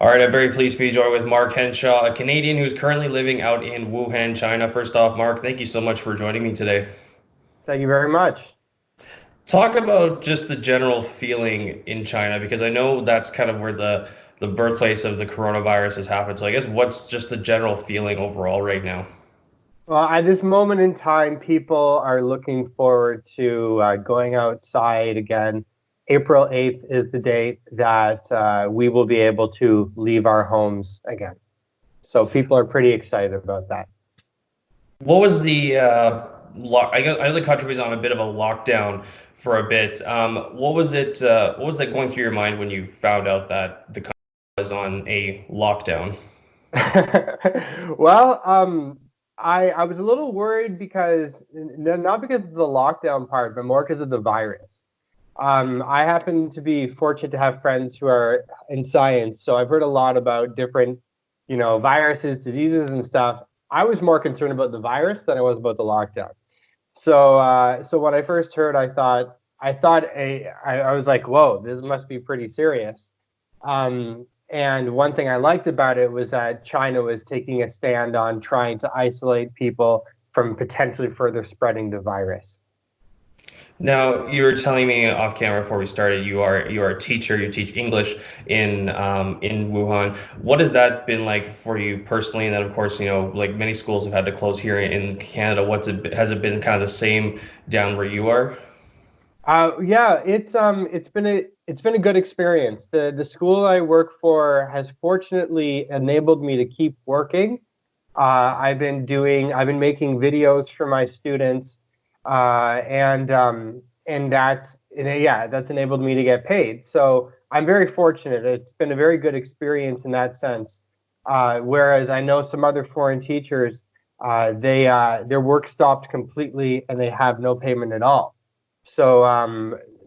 All right, I'm very pleased to be joined with Mark Henshaw, a Canadian who's currently living out in Wuhan, China. First off, Mark, thank you so much for joining me today. Thank you very much. Talk about just the general feeling in China, because I know that's kind of where the birthplace of the coronavirus has happened. So I guess what's just the general feeling overall right now? Well, at this moment in time, people are looking forward to going outside again. April 8th is the date that we will be able to leave our homes again. So people are pretty excited about that. What was the I know the country was on a bit of a lockdown for a bit. What was it? What was that going through your mind when you found out that the country was on a lockdown? Well, I was a little worried because not because of the lockdown part, but more because of the virus. I happen to be fortunate to have friends who are in science, so I've heard a lot about different, viruses, diseases, and stuff. I was more concerned about the virus than I was about the lockdown. So when I first heard, I was like, whoa, this must be pretty serious. And one thing I liked about it was that China was taking a stand on trying to isolate people from potentially further spreading the virus. Now, you were telling me off camera before we started, you are a teacher. You teach English in Wuhan. What has that been like for you personally? And then, of course, like many schools have had to close here in Canada. Has it been kind of the same down where you are? Yeah, it's been a good experience. The school I work for has fortunately enabled me to keep working. I've been making videos for my students, and that's enabled me to get paid. So I'm very fortunate. It's been a very good experience in that sense. Whereas I know some other foreign teachers, their work stopped completely and they have no payment at all. So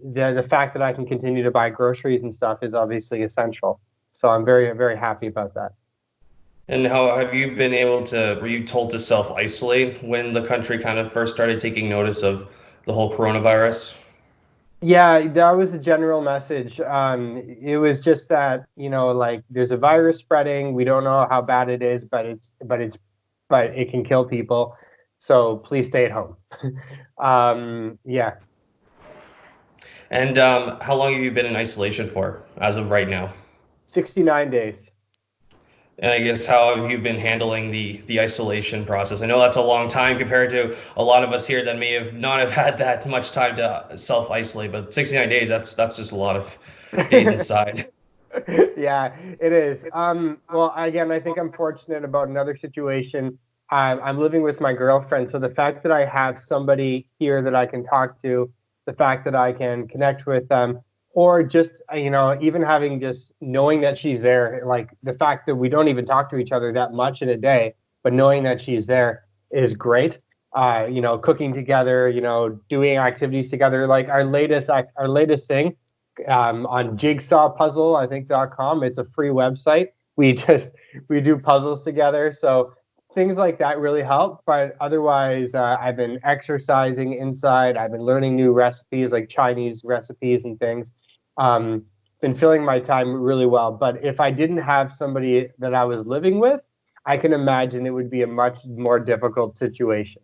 the fact that I can continue to buy groceries and stuff is obviously essential. So I'm very, very happy about that. And how have you been able to, were you told to self-isolate when the country kind of first started taking notice of the whole coronavirus? Yeah, that was the general message. It was just that, like there's a virus spreading. We don't know how bad it is, but it can kill people. So please stay at home. Yeah. And how long have you been in isolation for, as of right now? 69 days. And I guess how have you been handling the isolation process? I know that's a long time compared to a lot of us here that may have not have had that much time to self-isolate, but 69 days, that's just a lot of days inside. Yeah, it is. Well, again, I think I'm fortunate about another situation. I'm living with my girlfriend, so the fact that I have somebody here that I can talk to, the fact that I can connect with them, or just even having just knowing that she's there, like the fact that we don't even talk to each other that much in a day, but knowing that she's there is great. Cooking together, doing activities together. Like our latest thing on Jigsaw Puzzle, I think.com. It's a free website. We do puzzles together. So things like that really help. But otherwise, I've been exercising inside. I've been learning new recipes like Chinese recipes and things. Um, been filling my time really well. But if I didn't have somebody that I was living with, I can imagine it would be a much more difficult situation.